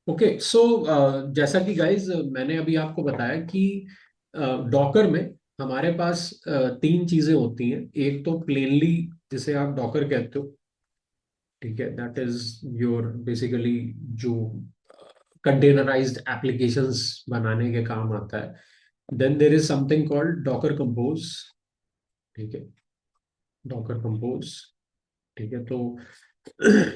Okay so जैसा कि guys मैंने अभी आपको बताया कि डॉकर में हमारे पास तीन चीजें होती हैं। एक तो प्लेनली जिसे आप डॉकर कहते हो, ठीक है, दैट इज योर बेसिकली जो कंटेनराइज्ड एप्लीकेशंस बनाने के काम आता है। Then there is something called Docker compose, ठीक है, डॉकर कंपोज, ठीक है। तो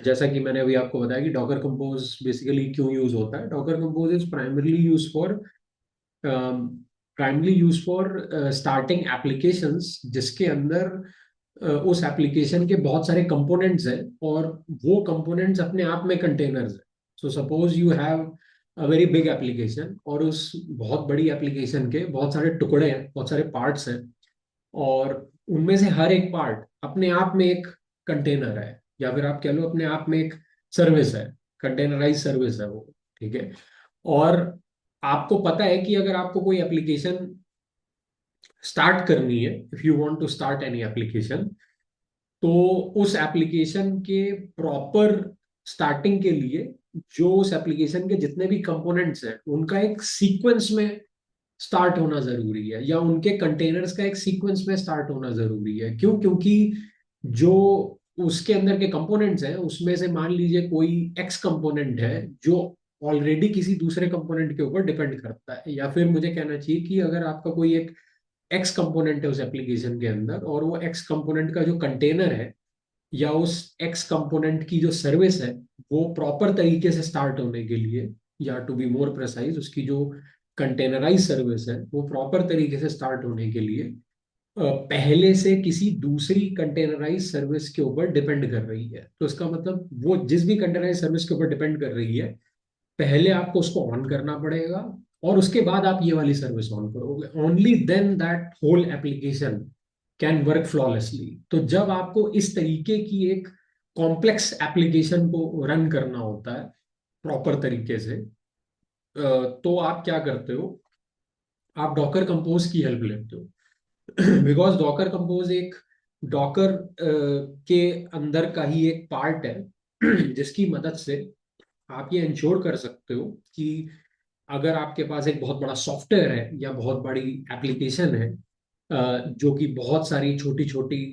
जैसा कि मैंने अभी आपको बताया कि डॉकर कंपोज बेसिकली क्यों यूज होता है। Docker compose is primarily use for starting applications जिसके अंदर उस एप्लीकेशन के बहुत सारे कंपोनेंट्स हैं और वो कंपोनेंट्स अपने आप में कंटेनर्स हैं। So suppose you have a very big application और उस बहुत बड़ी एप्लीकेशन के बहुत सारे टुकड़े हैं, बहुत सारे पार्ट्स हैं, और उनमें से हर एक पार्ट अपने आप में एक कंटेनर है, या फिर आप कह लो अपने आप में एक सर्विस है, कंटेनराइज सर्विस है वो, ठीक है। और आपको पता है कि अगर आपको कोई एप्लीकेशन स्टार्ट करनी है, if you want to start any application, तो उस एप्लीकेशन के प्रॉपर स्टार्टिंग के लिए जो उस एप्लीकेशन के जितने भी कंपोनेंट्स हैं उनका एक सीक्वेंस में स्टार्ट होना जरूरी है, या उनके कंटेनर्स का एक सीक्वेंस में स्टार्ट होना जरूरी है। क्यों? क्योंकि जो उसके अंदर के कंपोनेंट्स हैं उसमें से मान लीजिए कोई एक्स कंपोनेंट है जो ऑलरेडी किसी दूसरे कंपोनेंट के ऊपर डिपेंड करता है, या फिर मुझे कहना चाहिए कि अगर आपका कोई एक एक्स कंपोनेंट है उस एप्लीकेशन के अंदर और वो एक्स कंपोनेंट का जो कंटेनर है या उस एक्स कंपोनेंट की जो सर्विस है वो प्रॉपर तरीके से स्टार्ट होने के लिए, या टू बी मोर प्रेसाइज उसकी जो कंटेनराइज सर्विस है वो प्रॉपर तरीके से स्टार्ट होने के लिए पहले से किसी दूसरी कंटेनराइज सर्विस के ऊपर डिपेंड कर रही है। तो इसका मतलब वो जिस भी कंटेनराइज सर्विस के ऊपर डिपेंड कर रही है, पहले आपको उसको ऑन करना पड़ेगा और उसके बाद आप ये वाली सर्विस ऑन करोगे। Only then that whole application can work flawlessly. तो जब आपको इस तरीके की एक कॉम्प्लेक्स एप्लीकेशन को रन करना होता है प्रॉपर तरीके से, तो आप क्या करते हो, आप डॉकर कंपोज की हेल्प लेते हो। बिकॉज डॉकर कंपोज एक डॉकर के अंदर का ही एक पार्ट है जिसकी मदद से आप ये इंश्योर कर सकते हो कि अगर आपके पास एक बहुत बड़ा सॉफ्टवेयर है या बहुत बड़ी एप्लीकेशन है जो कि बहुत सारी छोटी छोटी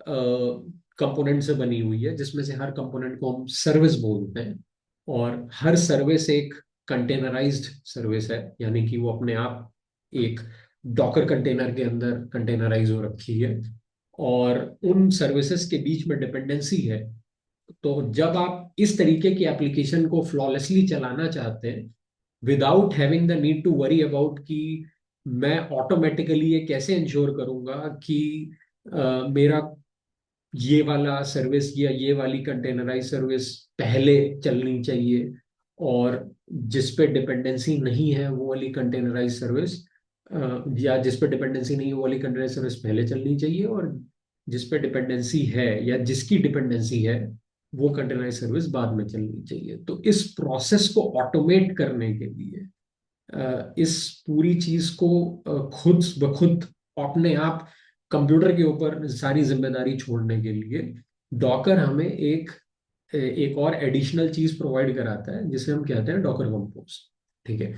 कंपोनेंट से बनी हुई है, जिसमें से हर कंपोनेंट को हम सर्विस बोलते हैं, और हर सर्विस एक कंटेनराइज्ड सर्विस है, यानी कि वो अपने आप एक डॉकर कंटेनर के अंदर कंटेनराइज हो रखी है और उन सर्विसेज के बीच में डिपेंडेंसी है। तो जब आप इस तरीके की एप्लीकेशन को फ्लॉलेसली चलाना चाहते हैं without having the need to worry about कि मैं ऑटोमेटिकली ये कैसे इंश्योर करूंगा कि मेरा ये वाला सर्विस या ये वाली कंटेनराइज सर्विस पहले चलनी चाहिए, और जिस पे डिपेंडेंसी नहीं है वो वाली कंटेनराइज सर्विस, या जिस पे डिपेंडेंसी नहीं है वो वाली कंटेनराइज सर्विस पहले चलनी चाहिए, और जिस पे डिपेंडेंसी है या जिसकी डिपेंडेंसी है वो कंटेनराइज सर्विस बाद में चलनी चाहिए। तो इस प्रोसेस को ऑटोमेट करने के लिए, इस पूरी चीज को खुद ब खुद अपने आप कंप्यूटर के ऊपर सारी जिम्मेदारी छोड़ने के लिए डॉकर हमें एक एक और एडिशनल चीज प्रोवाइड कराता है जिसे हम कहते हैं डॉकर कंपोज, ठीक है।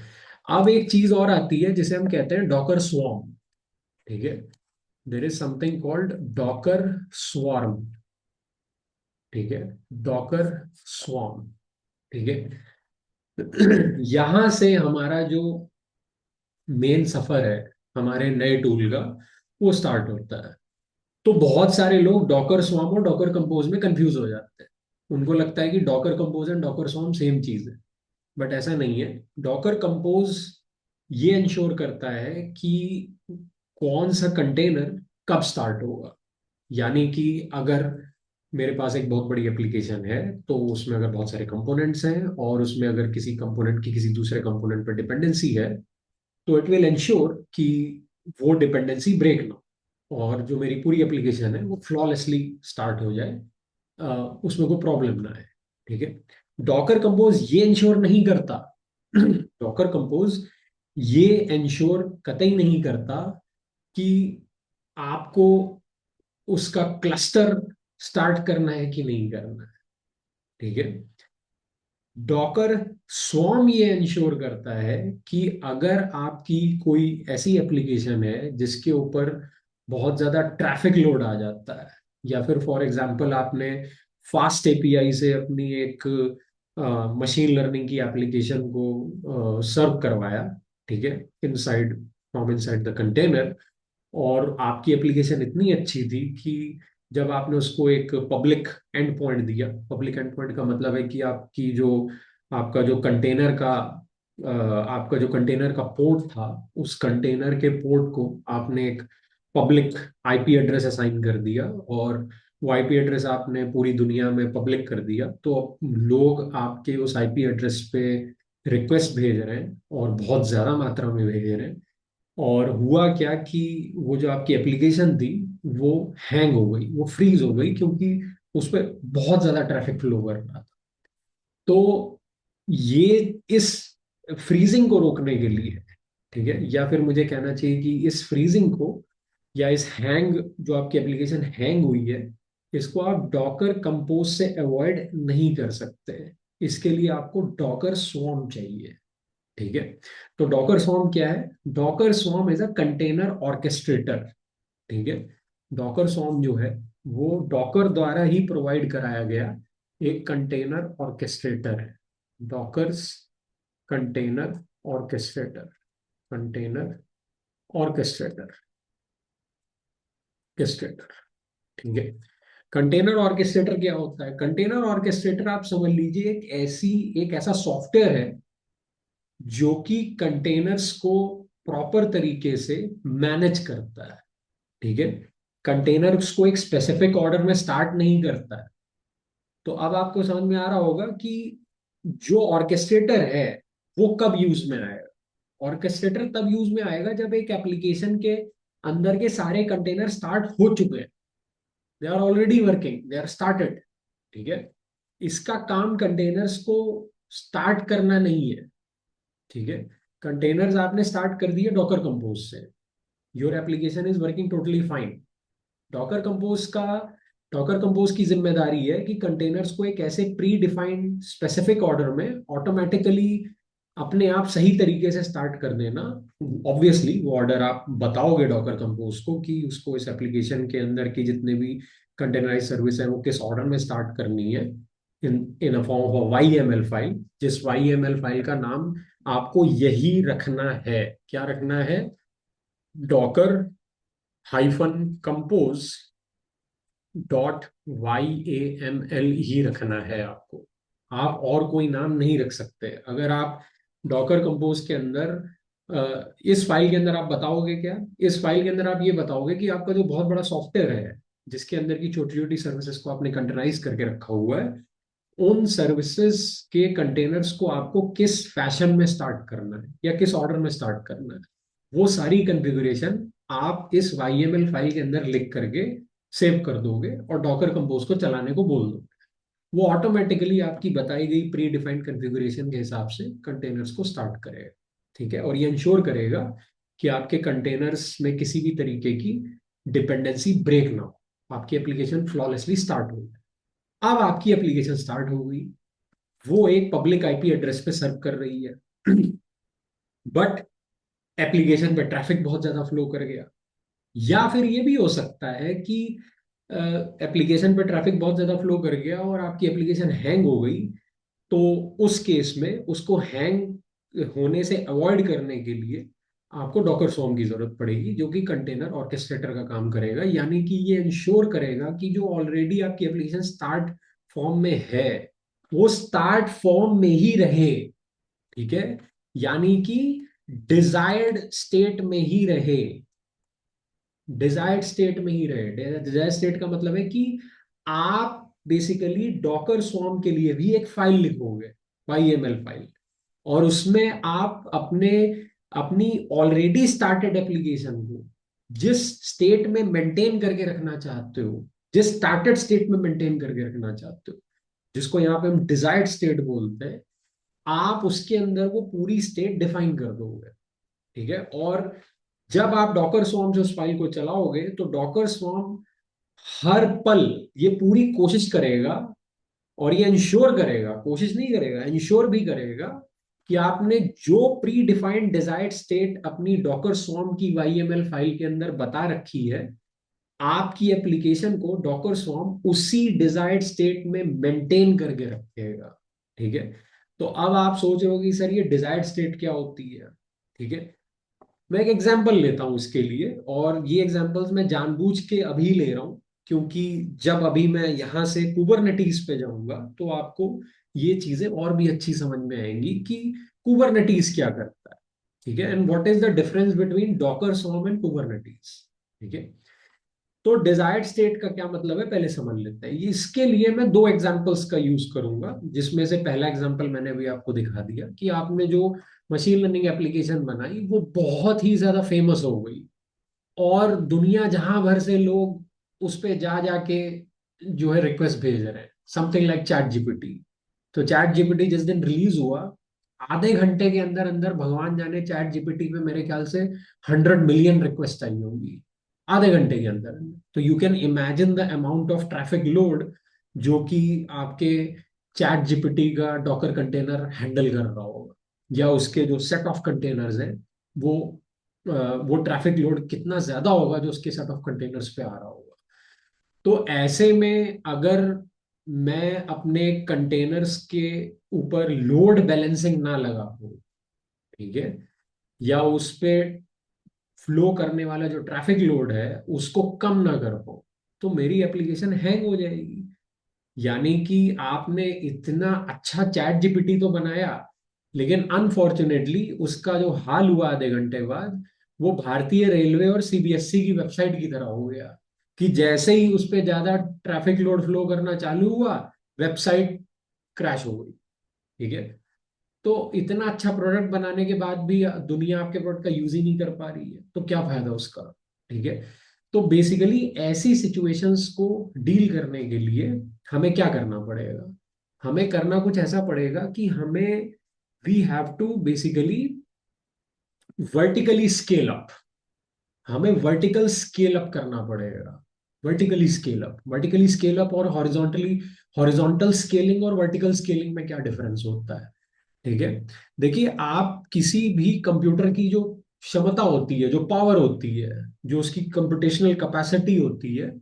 अब एक चीज और आती है जिसे हम कहते हैं डॉकर स्वॉर्म, ठीक है। देर is something called Docker swarm, ठीक है, डॉकर स्वॉर्म, ठीक है। यहां से हमारा जो मेन सफर है हमारे नए टूल का वो स्टार्ट होता है। तो बहुत सारे लोग डॉकर स्वार्म और डॉकर कंपोज में कंफ्यूज हो जाते हैं। उनको लगता है कि Docker compose and Docker swarm same चीज है, बट ऐसा नहीं है। डॉकर कंपोज ये इंश्योर करता है कि कौन सा कंटेनर कब स्टार्ट होगा। यानी कि अगर मेरे पास एक बहुत बड़ी एप्लीकेशन है तो उसमें अगर बहुत सारे कंपोनेंट्स हैं और उसमें अगर किसी कंपोनेंट की किसी दूसरे कंपोनेंट पर डिपेंडेंसी है, तो इट विल इंश्योर कि वो डिपेंडेंसी ब्रेक ना हो और जो मेरी पूरी एप्लीकेशन है वो फ्लॉलेसली स्टार्ट हो जाए, उसमें कोई प्रॉब्लम ना आए, ठीक है। डॉकर कंपोज ये इंश्योर नहीं करता। डॉकर कंपोज ये इंश्योर कतई नहीं करता कि आपको उसका क्लस्टर स्टार्ट करना है कि नहीं करना है, ठीक है। डॉकर स्वयं ये इंश्योर करता है कि अगर आपकी कोई ऐसी एप्लीकेशन है जिसके ऊपर बहुत ज्यादा ट्रैफिक लोड आ जाता है, या फिर फॉर एग्जांपल आपने फास्ट एपीआई से अपनी एक मशीन लर्निंग की एप्लीकेशन को सर्व करवाया, ठीक है, inside from inside the container, और आपकी एप्लीकेशन इतनी अच्छी थी कि जब आपने उसको एक पब्लिक एंड पॉइंट दिया, पब्लिक एंड पॉइंट का मतलब है कि आपकी जो आपका जो कंटेनर का आपका जो कंटेनर का पोर्ट था, उस कंटेनर के पोर्ट को आपने एक पब्लिक आईपी एड्रेस असाइन कर दिया, और वो आईपी एड्रेस आपने पूरी दुनिया में पब्लिक कर दिया, तो अब लोग आपके उस आईपी एड्रेस पे रिक्वेस्ट भेज रहे हैं और बहुत ज्यादा मात्रा में भेज रहे हैं। और हुआ क्या कि वो जो आपकी एप्लीकेशन थी वो हैंग हो गई, वो फ्रीज हो गई, क्योंकि उस पर बहुत ज्यादा ट्रैफिक फ्लो कर रहा था। तो ये इस फ्रीजिंग को रोकने के लिए, ठीक है, या फिर मुझे कहना चाहिए कि इस फ्रीजिंग को, या इस हैंग, जो आपकी एप्लीकेशन हैंग हुई है, इसको आप डॉकर कंपोज से अवॉइड नहीं कर सकते हैं। इसके लिए आपको डॉकर स्वॉर्म चाहिए, ठीक है। तो डॉकर स्वॉर्म क्या है? Docker swarm is a container orchestrator, ठीक है। डॉकर स्वॉर्म जो है वो डॉकर द्वारा ही प्रोवाइड कराया गया एक कंटेनर ऑर्केस्ट्रेटर है। Dockers container orchestrator, container orchestrator, orchestrator, ठीक है। कंटेनर ऑर्केस्ट्रेटर क्या होता है? कंटेनर ऑर्केस्ट्रेटर आप समझ लीजिए एक ऐसा सॉफ्टवेयर है जो कि कंटेनर्स को प्रॉपर तरीके से मैनेज करता है, ठीक है। कंटेनर्स को एक स्पेसिफिक ऑर्डर में स्टार्ट नहीं करता है। तो अब आपको समझ में आ रहा होगा कि जो ऑर्केस्ट्रेटर है वो कब यूज में आएगा। ऑर्केस्ट्रेटर तब यूज में आएगा जब एक एप्लीकेशन के अंदर के सारे कंटेनर स्टार्ट हो चुके हैं, they are already working, they are started, ठीक है। इसका काम कंटेनर्स को स्टार्ट करना नहीं है, ठीक है। कंटेनर्स आपने स्टार्ट कर दिए डॉकर कंपोज से, your application is working totally fine. Docker compose का डॉकर कंपोज की जिम्मेदारी है कि कंटेनर्स को एक ऐसे प्री डिफाइंड स्पेसिफिक ऑर्डर में ऑटोमेटिकली अपने आप सही तरीके से स्टार्ट कर देना। ऑब्वियसली वो ऑर्डर आप बताओगे डॉकर कंपोज को कि उसको इस एप्लीकेशन के अंदर की जितने भी कंटेनराइज सर्विस है वो किस ऑर्डर में स्टार्ट करनी है, in in a form of Y M L file, जिस वाई एम एल फाइल का नाम आपको यही रखना है। क्या रखना है? Docker hyphen compose dot Y A M L ही रखना है आपको। आप और कोई नाम नहीं रख सकते। अगर आप डॉकर कंपोज के अंदर इस फाइल के अंदर आप बताओगे क्या? इस फाइल के अंदर आप ये बताओगे कि आपका जो बहुत बड़ा सॉफ्टवेयर है जिसके अंदर की छोटी छोटी सर्विसेज को आपने कंटेनराइज करके रखा हुआ है, उन सर्विसेज के कंटेनर्स को आपको किस फैशन में स्टार्ट करना है या किस ऑर्डर में स्टार्ट करना है, वो सारी कॉन्फ़िगरेशन आप इस YML फाइल के अंदर लिख करके सेव कर दोगे और डॉकर कंपोज को चलाने को बोल दो। वो ऑटोमेटिकली आपकी बताई गई प्री डिफाइंड कॉन्फ़िगरेशन के हिसाब से कंटेनर्स को स्टार्ट करेगा, ठीक है। और ये इंश्योर करेगा कि आपके कंटेनर्स में किसी भी तरीके की डिपेंडेंसी ब्रेक ना हो, आपकी एप्लीकेशन फ्लॉलेसली स्टार्ट हो। अब आपकी एप्लीकेशन स्टार्ट हो गई, वो एक पब्लिक आईपी एड्रेस पे सर्व कर रही है, बट एप्लीकेशन पे ट्रैफिक बहुत ज्यादा फ्लो कर गया। या फिर ये भी हो सकता है कि एप्लीकेशन पे ट्रैफिक बहुत ज्यादा फ्लो कर गया और आपकी एप्लीकेशन हैंग हो गई। तो उस केस में उसको हैंग होने से अवॉइड करने के लिए आपको डॉकर स्वॉर्म की जरूरत पड़ेगी, जो कि कंटेनर ऑर्केस्ट्रेटर का काम करेगा। यानी कि ये इंश्योर करेगा कि जो ऑलरेडी आपकी एप्लीकेशन स्टार्ट फॉर्म में है वो स्टार्ट फॉर्म में ही रहे, ठीक है। यानी कि डिजायर्ड स्टेट में ही रहे, डिजायर्ड स्टेट में ही रहे। डिजायर्ड स्टेट का मतलब है कि आप बेसिकली डॉकर स्वॉर्म के लिए भी एक फाइल लिखोगे, YML फाइल, और उसमें आप अपनी ऑलरेडी स्टार्टेड एप्लीकेशन को जिस स्टेट में मेंटेन करके रखना चाहते हो, जिस स्टार्टेड स्टेट में मेंटेन करके रखना चाहते हो, जिसको यहाँ पे हम डिजायर्ड स्टेट बोलते हैं, आप उसके अंदर वो पूरी स्टेट डिफाइन कर दोगे, ठीक है। और जब आप डॉकर स्वॉर्म से उस फाइल को चलाओगे तो डॉकर स्वॉर्म हर पल ये पूरी कोशिश करेगा और ये इंश्योर करेगा, कोशिश नहीं करेगा, इंश्योर भी करेगा कि आपने जो प्री डिफाइंड डिजायर्ड स्टेट अपनी डॉकर स्वॉर्म की वाईएमएल फाइल के अंदर बता रखी है, आपकी एप्लीकेशन को डॉकर स्वॉर्म उसी डिजायर्ड स्टेट में मेंटेन करके रखेगा। ठीक है। तो अब आप सोच रहे हो कि सर ये डिजायर्ड स्टेट क्या होती है। ठीक है। मैं एक एग्जांपल लेता हूं इसके लिए, और ये एग्जांपल्स मैं जानबूझ के अभी ले रहा हूं, क्योंकि जब अभी मैं यहां से कुबरनेटीज पे जाऊंगा तो आपको ये चीजें और भी अच्छी समझ में आएंगी कि कुबरनेटीज क्या करता है। ठीक है। And what is the difference between docker swarm and Kubernetes. ठीक है। तो डिजायर्ड स्टेट का क्या मतलब है पहले समझ लेते हैं। ये इसके लिए मैं दो एग्जांपल्स का यूज करूंगा, जिसमें से पहला एग्जांपल मैंने अभी आपको दिखा दिया कि आपने जो मशीन लर्निंग एप्लीकेशन बनाई वो बहुत ही ज्यादा फेमस हो गई, और दुनिया जहां भर से लोग उस पे जा जाके जो है रिक्वेस्ट भेज रहे हैं, समथिंग लाइक चैट जीपीटी। तो चैट जीपीटी जिस दिन रिलीज हुआ, आधे घंटे के अंदर अंदर भगवान जाने चैट जीपीटी पे मेरे ख्याल से 100 मिलियन रिक्वेस्ट आई होंगी, आधे घंटे के अंदर अंदर। तो you can imagine the amount of traffic load जो कि आपके चैट जीपीटी का डॉकर कंटेनर हैंडल कर रहा होगा, या उसके जो सेट ऑफ कंटेनर्स हैं वो वो ट्रैफिक लोड कितना ज्यादा होगा जो उसके सेट ऑफ कंटेनर्स पे आ रहा होगा। तो ऐसे में अगर मैं अपने कंटेनर्स के ऊपर लोड बैलेंसिंग ना लगा पाऊं, ठीक है, या उस पे फ्लो करने वाला जो ट्रैफिक लोड है उसको कम ना कर पाऊं, तो मेरी एप्लीकेशन हैंग हो जाएगी। यानी कि आपने इतना अच्छा चैट जीपीटी तो बनाया, लेकिन अनफॉर्चुनेटली उसका जो हाल हुआ आधे घंटे बाद, वो भारतीय रेलवे और सीबीएसई की वेबसाइट की तरह हो गया कि जैसे ही उस पर ज्यादा ट्रैफिक लोड फ्लो करना चालू हुआ, वेबसाइट क्रैश हो गई। ठीक है। तो इतना अच्छा प्रोडक्ट बनाने के बाद भी दुनिया आपके प्रोडक्ट का यूज ही नहीं कर पा रही है, तो क्या फायदा उसका। ठीक है। तो बेसिकली ऐसी सिचुएशंस को डील करने के लिए हमें क्या करना पड़ेगा, हमें करना कुछ ऐसा पड़ेगा कि हमें we have to basically vertically scale up, हमें वर्टिकल स्केल अप करना पड़ेगा। वर्टिकली स्केल अप और हॉरिजॉन्टली, हॉरिजॉन्टल स्केलिंग और वर्टिकल स्केलिंग में क्या डिफरेंस होता है। ठीक है। देखिए, आप किसी भी कंप्यूटर की जो क्षमता होती है, जो पावर होती है, जो उसकी कंप्यूटेशनल कैपेसिटी होती है,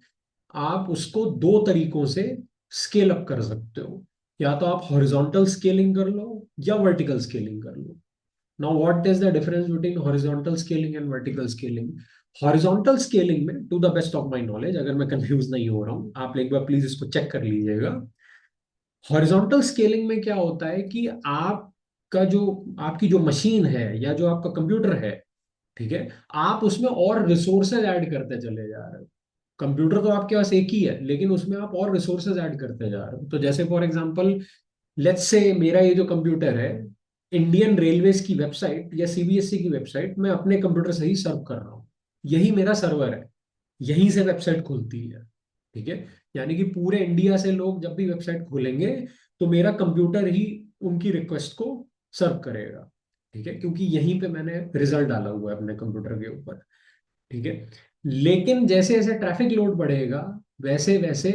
आप उसको दो तरीकों से स्केल अप कर सकते हो। या तो आप हॉरिजॉन्टल स्केलिंग कर लो या वर्टिकल स्केलिंग कर लो। Now, what is the difference between horizontal scaling and vertical scaling? Horizontal scaling में, to the best of my knowledge, अगर मैं कंफ्यूज नहीं हो रहा हूं, आप एक बार प्लीज इसको चेक कर लीजिएगा। हॉरिजॉन्टल स्केलिंग में क्या होता है कि आपका जो, आपकी जो मशीन है या जो आपका कंप्यूटर है, ठीक है, आप उसमें और रिसोर्सेज ऐड करते चले जा रहे हो। कंप्यूटर तो आपके पास एक ही है, लेकिन उसमें आप और रिसोर्सेज ऐड करते जा रहे हो। तो जैसे फॉर एग्जांपल, लेट्स से मेरा ये जो कंप्यूटर है, इंडियन रेलवेज की वेबसाइट या सीबीएसई की वेबसाइट मैं अपने कंप्यूटर से ही सर्व कर रहा हूँ। यही मेरा सर्वर है, यहीं से वेबसाइट खुलती है। ठीक है। यानी कि पूरे इंडिया से लोग जब भी वेबसाइट खोलेंगे तो मेरा कंप्यूटर ही उनकी रिक्वेस्ट को सर्व करेगा। ठीक है, क्योंकि यहीं पे मैंने रिजल्ट डाला हुआ है अपने कंप्यूटर के ऊपर। ठीक है। लेकिन जैसे जैसे ट्रैफिक लोड बढ़ेगा, वैसे वैसे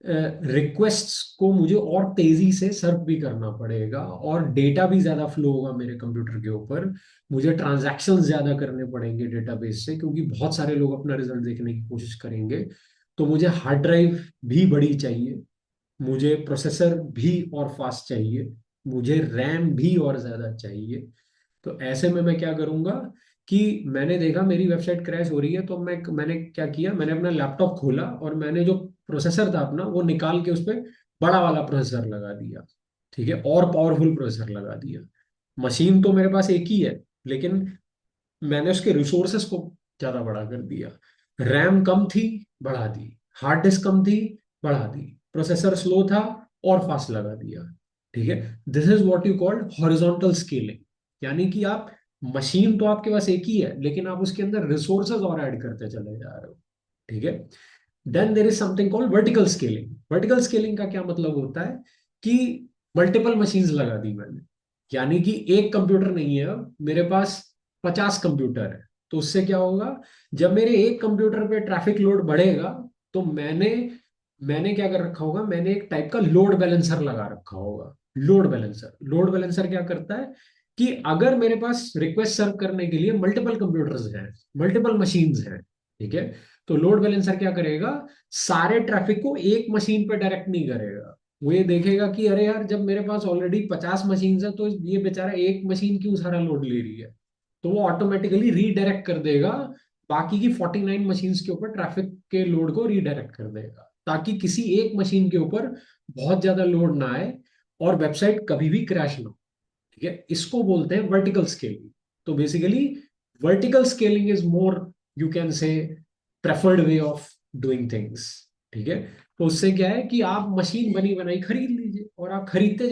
रिक्वेस्ट्स को मुझे और तेजी से सर्व भी करना पड़ेगा, और डेटा भी ज्यादा फ्लो होगा मेरे कंप्यूटर के ऊपर। मुझे ट्रांजैक्शन ज्यादा करने पड़ेंगे डेटाबेस से, क्योंकि बहुत सारे लोग अपना रिजल्ट देखने की कोशिश करेंगे। तो मुझे हार्ड ड्राइव भी बड़ी चाहिए, मुझे प्रोसेसर भी और फास्ट चाहिए, मुझे रैम भी और ज्यादा चाहिए। तो ऐसे में मैं क्या करूंगा कि मैंने देखा मेरी वेबसाइट क्रैश हो रही है, तो मैंने क्या किया, मैंने अपना लैपटॉप खोला और मैंने जो प्रोसेसर था अपना वो निकाल के उस पर बड़ा वाला प्रोसेसर लगा दिया। ठीक है, और पावरफुल प्रोसेसर लगा दिया। मशीन तो मेरे पास एक ही है, लेकिन मैंने उसके रिसोर्सेस को ज्यादा बड़ा कर दिया। रैम कम थी, बढ़ा दी। हार्ड डिस्क कम थी, बढ़ा दी। प्रोसेसर स्लो था, और फास्ट लगा दिया। ठीक है। This is what you called horizontal scaling. यानी कि आप, मशीन तो आपके पास एक ही है, लेकिन आप उसके अंदर रिसोर्सेज और ऐड करते चले जा रहे हो। ठीक है। Then there is something called vertical scaling. Vertical scaling का क्या मतलब होता है कि मल्टीपल मशीन्स लगा दी मैंने। यानी कि एक कंप्यूटर नहीं है, अब मेरे पास 50 कंप्यूटर है। तो उससे क्या होगा, जब मेरे एक कंप्यूटर पे ट्रैफिक लोड बढ़ेगा, तो मैंने मैंने क्या कर रखा होगा, मैंने एक टाइप का लोड बैलेंसर लगा रखा होगा। लोड बैलेंसर क्या करता है कि अगर मेरे पास रिक्वेस्ट सर्व करने के लिए मल्टीपल कंप्यूटर्स हैं, मल्टीपल मशीन्स हैं, ठीक है, तो लोड बैलेंसर क्या करेगा, सारे ट्रैफिक को एक मशीन पे डायरेक्ट नहीं करेगा। वो ये देखेगा कि अरे यार, जब मेरे पास ऑलरेडी 50 मशीन है तो ये बेचारा एक मशीन क्यों सारा लोड ले रही है, तो वो ऑटोमेटिकली रीडायरेक्ट कर देगा, बाकी की 49 मशीन्स के ऊपर ट्रैफिक के लोड को रीडायरेक्ट कर देगा, ताकि किसी एक मशीन के ऊपर बहुत ज्यादा लोड ना आए और वेबसाइट कभी भी क्रैश ना हो। ठीक है, इसको बोलते हैं वर्टिकल स्केलिंग। तो basically vertical scaling is more, you can say, preferred way of doing things. ठीक है, तो उससे क्या है कि आप मशीन बनी बनाई खरीद लीजिए और आप खरीदते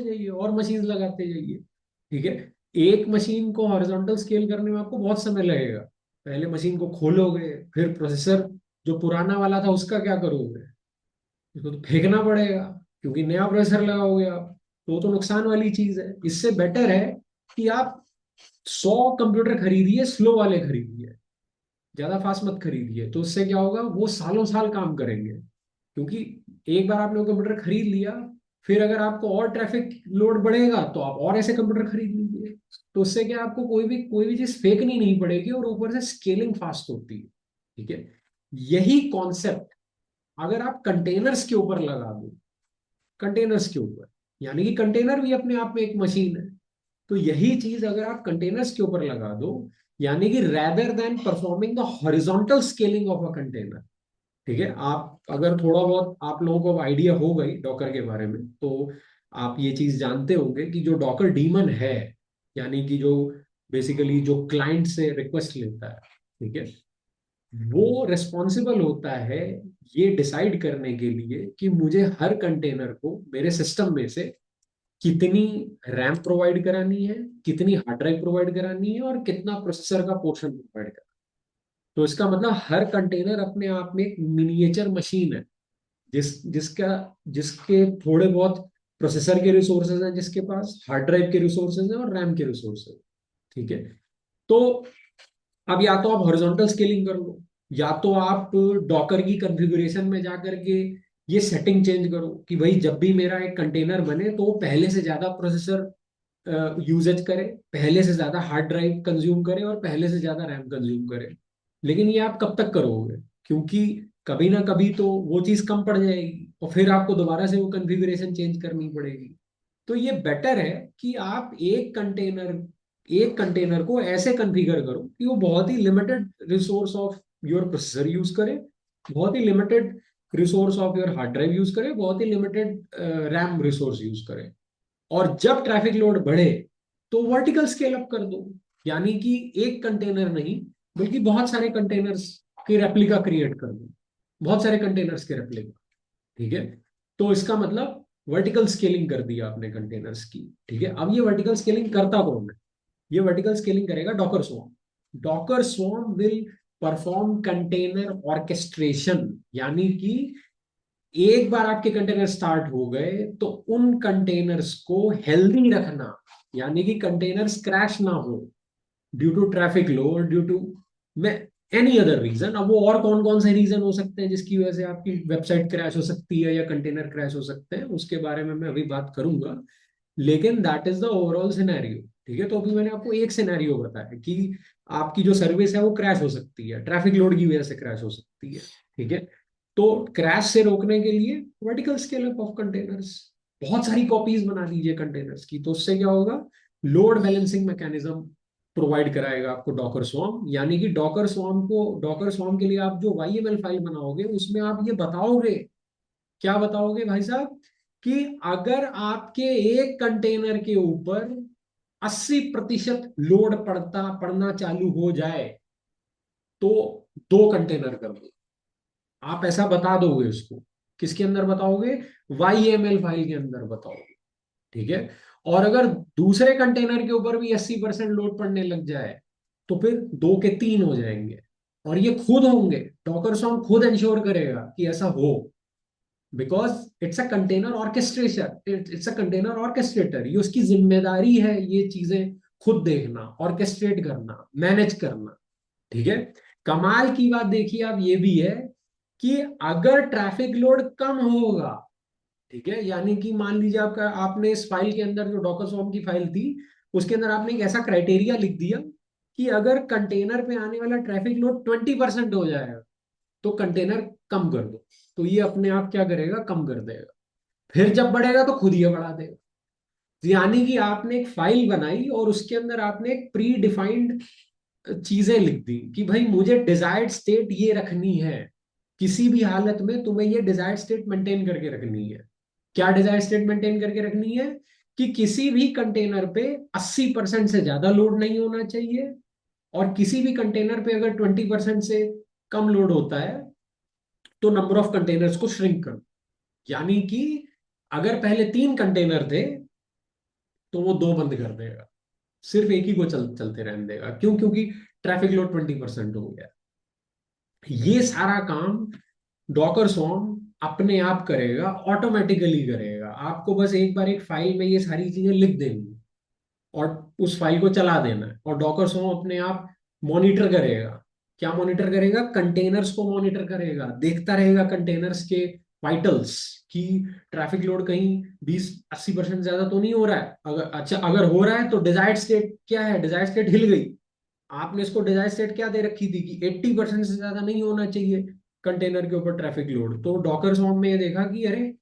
जाइए और मशीन लगाते जाइए। ठीक है, एक मशीन को हॉरिजॉन्टल स्केल करने में आपको बहुत समय लगेगा। पहले मशीन को खोलोगे, फिर प्रोसेसर जो पुराना वाला था उसका क्या करोगे, उसको तो फेंकना पड़ेगा, क्योंकि नया प्रोसेसर लगाओगे आप, तो वो तो नुकसान वाली चीज है। इससे बेटर है कि आप 100 कंप्यूटर खरीदिए, स्लो वाले खरीदिए, ज्यादा फास्ट मत खरीदिए। तो उससे क्या होगा, वो सालों साल काम करेंगे, क्योंकि एक बार आपने वो कंप्यूटर खरीद लिया, फिर अगर आपको और ट्रैफिक लोड बढ़ेगा तो आप और ऐसे कंप्यूटर खरीद लीजिए। तो उससे क्या, आपको कोई भी चीज फेंकनी नहीं पड़ेगी और ऊपर से स्केलिंग फास्ट होती है। ठीक है, यही कॉन्सेप्ट अगर आप कंटेनर्स के ऊपर लगा दो, कंटेनर्स के ऊपर, यानी कि कंटेनर भी अपने आप में एक मशीन है, तो यही चीज अगर आप कंटेनर्स के ऊपर लगा दो, यानी कि rather than performing the horizontal scaling of a container. ठीक है, आप अगर थोड़ा बहुत आप लोगों को आइडिया हो गई डॉकर के बारे में, तो आप ये चीज जानते होंगे कि जो डॉकर डीमन है, यानी कि जो बेसिकली जो क्लाइंट से रिक्वेस्ट लेता है, ठीक है, वो रिस्पॉन्सिबल होता है ये डिसाइड करने के लिए कि मुझे हर कंटेनर को मेरे सिस्टम में से कितनी रैम प्रोवाइड करानी है, कितनी हार्ड ड्राइव प्रोवाइड करानी है और कितना प्रोसेसर का पोर्शन प्रोवाइड कराना है। तो इसका मतलब हर कंटेनर अपने आप में एक मिनिएचर मशीन है, जिसका जिसके थोड़े बहुत प्रोसेसर के रिसोर्सेज हैं, जिसके पास हार्ड ड्राइव के रिसोर्सेज हैं और रैम के रिसोर्सेज। ठीक है, तो अब या तो आप हॉरिजॉन्टल स्केलिंग कर लो, या तो आप डॉकर की कॉन्फ़िगरेशन में जा करके ये सेटिंग चेंज करो कि भाई जब भी मेरा एक कंटेनर बने तो वो पहले से ज्यादा प्रोसेसर यूजेज करे, पहले से ज्यादा हार्ड ड्राइव कंज्यूम करे और पहले से ज्यादा रैम कंज्यूम करे। लेकिन ये आप कब तक करोगे, क्योंकि कभी ना कभी तो वो चीज कम पड़ जाएगी और फिर आपको दोबारा से वो कॉन्फ़िगरेशन चेंज करनी पड़ेगी। तो ये बेटर है कि आप एक कंटेनर को ऐसे कॉन्फ़िगर करो कि वो बहुत ही limited resource of your processor use करे, बहुत ही limited resource of your hard drive use करे, बहुत ही लिमिटेड रैम रिसोर्स यूज करे। और जब ट्रैफिक लोड बढ़े तो वर्टिकल स्केल अप कर दो, यानी कि एक कंटेनर नहीं बल्कि बहुत सारे कंटेनर्स के रेप्लिका क्रिएट कर दो, बहुत सारे कंटेनर्स के रेप्लिका। ठीक है, तो इसका मतलब वर्टिकल स्केलिंग कर दिया आपने कंटेनर्स की। ठीक है, अब ये वर्टिकल स्केलिंग करता कौन है, ये वर्टिकल स्केलिंग करेगा Docker swarm. Docker swarm will perform container orchestration, यानी कि एक बार आपके कंटेनर स्टार्ट हो गए तो उन कंटेनर्स को हेल्दी रखना, यानी कि कंटेनर्स क्रैश ना हो due to traffic load, due to मैं एनी अदर रीजन। अब वो और कौन कौन से रीजन हो सकते हैं जिसकी वजह से आपकी वेबसाइट क्रैश हो सकती है या कंटेनर क्रैश हो सकते हैं, उसके बारे में मैं अभी बात करूंगा। लेकिन that is the overall scenario. ठीक है, तो अभी मैंने आपको एक सिनेरियो बताया कि आपकी जो सर्विस है वो क्रैश हो सकती है, ट्रैफिक लोड की वजह से क्रैश हो सकती है। ठीक है, तो क्रैश से रोकने के लिए vertical scale up of containers, बहुत सारी कॉपीज बना लीजिए कंटेनर्स की, तो उससे क्या होगा, लोड बैलेंसिंग मैकेनिज्म प्रोवाइड कराएगा आपको डॉकर स्वॉर्म। यानी कि डॉकर स्वॉर्म के लिए आप जो YML फाइल बनाओगे उसमें आप ये बताओगे, क्या बताओगे भाई साहब, कि अगर आपके एक कंटेनर के ऊपर 80% लोड पड़ना चालू हो जाए तो 2 कंटेनर कर दो। आप ऐसा बता दोगे उसको, किसके अंदर बताओगे, YML फाइल के अंदर बताओगे। ठीक है, और अगर दूसरे कंटेनर के ऊपर भी 80% लोड पड़ने लग जाए तो फिर 2 के 3 हो जाएंगे। और ये खुद होंगे, डॉकर स्वॉर्म खुद इंश्योर करेगा कि ऐसा हो, because it's a container orchestration, it's a container orchestrator, ये उसकी जिम्मेदारी है ये चीजें खुद देखना, ऑर्केस्ट्रेट करना, मैनेज करना। ठीक है, कमाल की बात देखिए आप ये भी है कि अगर ट्रैफिक लोड कम होगा, ठीक है, यानी कि मान लीजिए आपका, आपने इस फाइल के अंदर जो डॉकर सॉर्म की फाइल थी उसके अंदर आपने एक ऐसा क्राइटेरिया लिख दिया कि अगर कंटेनर पे आने वाला ट्रैफिक लोड 20% हो जाएगा तो कंटेनर कम कर दो। तो ये अपने आप क्या करेगा, कम कर देगा। फिर जब बढ़ेगा तो खुद ये बढ़ा देगा। यानी कि आपने एक फाइल बनाई और उसके अंदर आपने एक प्री डिफाइंड चीजें लिख दी कि भाई मुझे डिजायर्ड स्टेट ये रखनी है, किसी भी हालत में तुम्हें ये डिजायर्ड स्टेट मेंटेन करके रखनी है। क्या डिजायर्ड स्टेट मेंटेन करके रखनी है? कि किसी भी कंटेनर पे 80% से ज्यादा लोड नहीं होना चाहिए, और किसी भी कंटेनर पे अगर 20% से कम लोड होता है तो नंबर ऑफ कंटेनर्स को श्रिंक कर। यानी कि अगर पहले 3 कंटेनर थे तो वो 2 बंद कर देगा, सिर्फ एक ही को चलते रहने देगा। क्यों? क्योंकि ट्रैफिक लोड 20% हो गया। ये सारा काम डॉकर स्वॉर्म अपने आप करेगा, ऑटोमेटिकली करेगा। आपको बस एक बार एक फाइल में ये सारी चीजें लिख देनी और उस फाइल को चला देना है, और डॉकर स्वॉर्म अपने आप मॉनिटर करेगा। क्या मॉनिटर करेगा? कंटेनर्स को मॉनिटर करेगा, देखता रहेगा कंटेनर्स के वाइटल्स कि ट्रैफिक लोड कहीं 20-80% ज्यादा तो नहीं हो रहा है। अगर अच्छा अगर हो रहा है तो डिजायर्ड स्टेट क्या है, डिजायर्ड स्टेट हिल गई। आपने इसको डिजायर स्टेट क्या दे रखी थी कि 80% से ज्यादा नहीं होना चाहिए कंटेनर के ऊपर ट्रैफिक लोड। तो डॉकर स्वॉर्म में ये देखा कि अरे,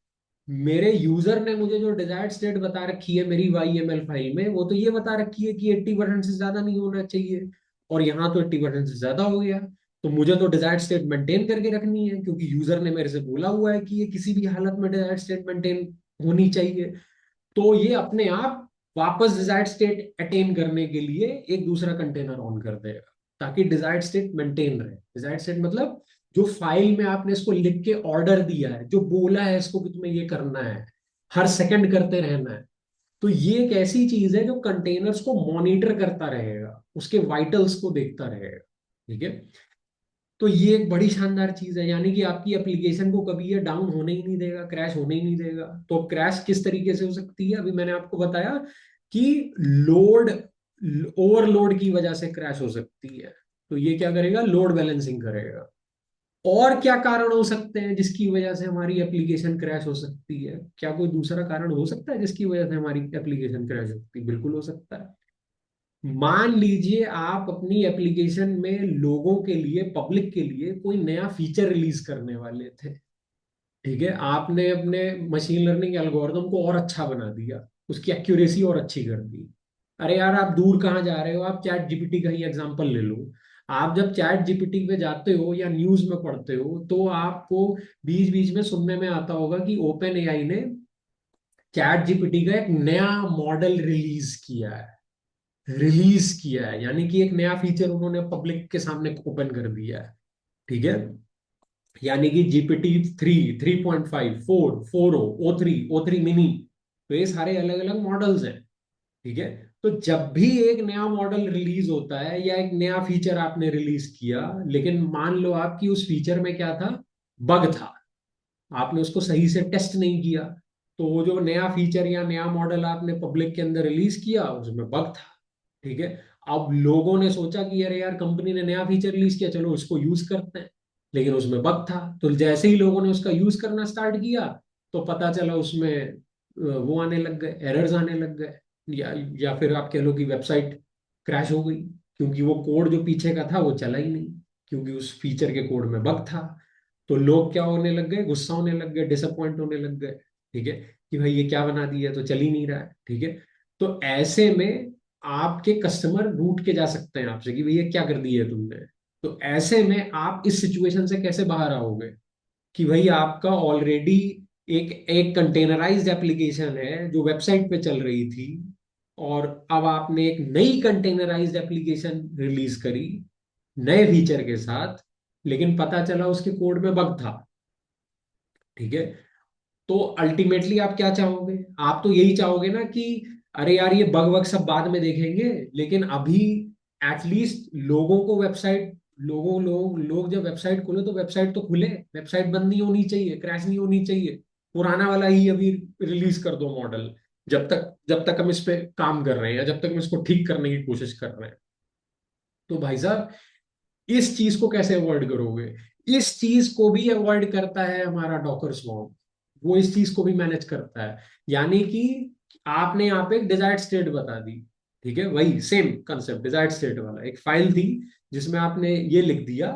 मेरे यूजर ने मुझे जो डिजायर्ड स्टेट बता रखी है मेरी YML फाइल में, वो तो ये बता रखी है कि 80% से ज्यादा नहीं होना चाहिए, और यहाँ तो 80% से ज्यादा हो गया। तो मुझे तो डिजायर्ड स्टेट मेंटेन करके रखनी है, क्योंकि यूजर ने मेरे से बोला हुआ है कि ये किसी भी हालत में डिजायर्ड स्टेट मेंटेन होनी चाहिए। तो ये अपने आप वापस डिजायर्ड स्टेट अटेन करने के लिए एक दूसरा कंटेनर ऑन कर देगा, ताकि डिजायर्ड स्टेट मेंटेन रहे। डिजायर्ड स्टेट मतलब जो फाइल में आपने इसको लिख के ऑर्डर दिया है, जो बोला है इसको कि तुम्हें ये करना है, हर सेकंड करते रहना है। तो ये एक ऐसी चीज है जो कंटेनर्स को मॉनिटर करता रहेगा, उसके वाइटल्स को देखता रहेगा। ठीक है। तो ये एक बड़ी शानदार चीज है, यानी कि आपकी एप्लीकेशन को कभी ये डाउन होने ही नहीं देगा, क्रैश होने ही नहीं देगा। तो क्रैश किस तरीके से हो सकती है? अभी मैंने आपको बताया कि लोड, ओवरलोड की वजह से क्रैश हो सकती है। तो ये क्या करेगा? लोड बैलेंसिंग करेगा। और क्या कारण हो सकते हैं जिसकी वजह से हमारी एप्लीकेशन क्रैश हो सकती है? क्या कोई दूसरा कारण हो सकता है जिसकी वजह से हमारी एप्लीकेशन क्रैश हो सकती है? बिल्कुल हो सकता है। मान लीजिए आप अपनी एप्लीकेशन में लोगों के लिए, पब्लिक के लिए कोई नया फीचर रिलीज करने वाले थे। ठीक है, आपने अपने मशीन लर्निंग एल्गोरिदम को और अच्छा बना दिया, उसकी एक्यूरेसी और अच्छी कर दी। अरे यार, आप दूर कहाँ जा रहे हो, आप चैट जीपीटी का ही एग्जांपल ले लो। आप जब चैट जीपीटी पे जाते हो या न्यूज में पढ़ते हो तो आपको बीच बीच में सुनने में आता होगा कि ओपन एआई ने चैट जीपीटी का एक नया मॉडल रिलीज किया है, यानी कि एक नया फीचर उन्होंने पब्लिक के सामने ओपन कर दिया है। ठीक है। यानी कि GPT 3, 3.5, 4, 4O, O3 मिनी। तो ये सारे अलग अलग मॉडल्स हैं। ठीक है। तो जब भी एक नया मॉडल रिलीज होता है या एक नया फीचर आपने रिलीज किया, लेकिन मान लो आपकी उस फीचर में क्या था, बग था, आपने उसको सही से टेस्ट नहीं किया, तो वो जो नया फीचर या नया मॉडल आपने पब्लिक के अंदर रिलीज किया उसमें बग था। ठीक है। अब लोगों ने सोचा कि अरे यार, कंपनी ने नया फीचर रिलीज किया, चलो इसको यूज करते हैं, लेकिन उसमें बग था। तो जैसे ही लोगों ने उसका यूज करना स्टार्ट किया तो पता चला उसमें वो आने लग गए, एरर्स आने लग गए, या फिर आप कह लो कि वेबसाइट क्रैश हो गई, क्योंकि वो कोड जो पीछे का था वो चला ही नहीं, क्योंकि उस फीचर के कोड में बग था। तो लोग क्या होने लग गए, गुस्सा होने लग गए, डिसअपॉइंट होने लग गए। ठीक है, कि भाई ये क्या बना दिया, तो चल ही नहीं रहा है। ठीक है। तो ऐसे में आपके कस्टमर रूठ के जा सकते हैं आपसे कि भैया क्या कर दिया है तुमने। तो ऐसे में आप इस सिचुएशन से कैसे बाहर आओगे कि भाई आपका ऑलरेडी एक एक कंटेनराइज्ड एप्लीकेशन है जो वेबसाइट पे चल रही थी, और अब आपने एक नई कंटेनराइज्ड एप्लीकेशन रिलीज करी नए फीचर के साथ, लेकिन पता चला उसके कोड में बग था। ठीक है। तो अल्टीमेटली आप क्या चाहोगे? आप तो यही चाहोगे ना कि अरे यार, ये बग वग सब बाद में देखेंगे, लेकिन अभी एटलीस्ट लोगों को वेबसाइट, लोग जब वेबसाइट खोले तो वेबसाइट तो खुले, वेबसाइट बंद नहीं होनी चाहिए, क्रैश नहीं होनी चाहिए। पुराना वाला ही अभी रिलीज कर दो मॉडल, जब तक हम इस पे काम कर रहे हैं या जब तक हम इसको ठीक करने की कोशिश कर रहे हैं। तो भाई साहब, इस चीज को कैसे अवॉइड करोगे? इस चीज को भी अवॉइड करता है हमारा डॉकर स्वॉर्म, वो इस चीज को भी मैनेज करता है। यानी कि आपने यहाँ पे एक डिजायर्ड स्टेट बता दी, ठीक है, वही सेम कंसेप्ट डिजायर्ड स्टेट वाला, एक फाइल थी जिसमें आपने ये लिख दिया।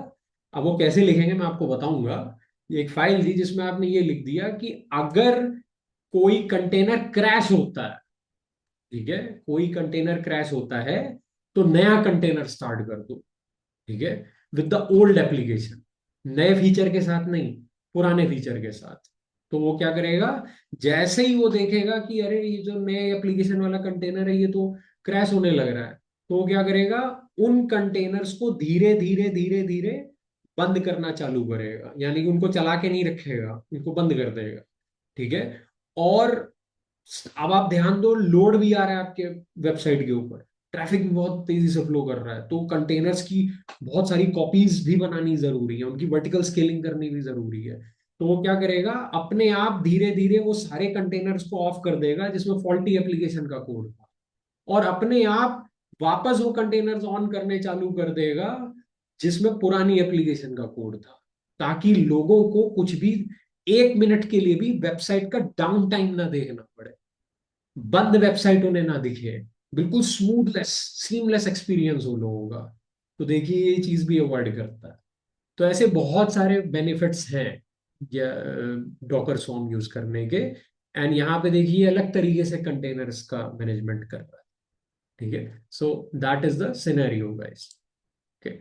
अब वो कैसे लिखेंगे मैं आपको बताऊंगा। ये एक फाइल थी जिसमें आपने ये लिख दिया कि अगर कोई कंटेनर क्रैश होता है, ठीक है, कोई कंटेनर क्रैश होता है तो नया कंटेनर स्टार्ट कर दो, ठीक है, विद द ओल्ड एप्लीकेशन, नए फीचर के साथ नहीं, पुराने फीचर के साथ। तो वो क्या करेगा, जैसे ही वो देखेगा कि अरे ये जो नए एप्लीकेशन वाला कंटेनर है ये तो क्रैश होने लग रहा है, तो वो क्या करेगा, उन कंटेनर्स को धीरे धीरे धीरे धीरे बंद करना चालू करेगा, यानी कि उनको चला के नहीं रखेगा, उनको बंद कर देगा, ठीक है। और अब आप ध्यान दो, लोड भी आ रहा है आपके वेबसाइट के ऊपर, ट्रैफिक भी बहुत तेजी से फ्लो कर रहा है, तो कंटेनर्स की बहुत सारी कॉपीज भी बनानी जरूरी है, उनकी वर्टिकल स्केलिंग करनी भी जरूरी है। तो वो क्या करेगा, अपने आप धीरे धीरे वो सारे कंटेनर्स को ऑफ कर देगा जिसमें फॉल्टी एप्लीकेशन का कोड था, और अपने आप वापस वो कंटेनर्स ऑन करने चालू कर देगा जिसमें पुरानी एप्लीकेशन का कोड था, ताकि लोगों को कुछ भी 1 मिनट के लिए भी वेबसाइट का डाउन टाइम ना देखना पड़े, बंद वेबसाइट उन्हें ना दिखे, बिल्कुल स्मूथलेस सीमलेस एक्सपीरियंस हो लोगों का। तो देखिए ये चीज भी अवॉइड करता है। तो ऐसे बहुत सारे बेनिफिट्स हैं डॉकर स्वॉर्म यूज करने के। एंड यहाँ पे देखिए अलग तरीके से कंटेनर्स का मैनेजमेंट कर रहा है, ठीक है। So that is the scenario guys. Okay.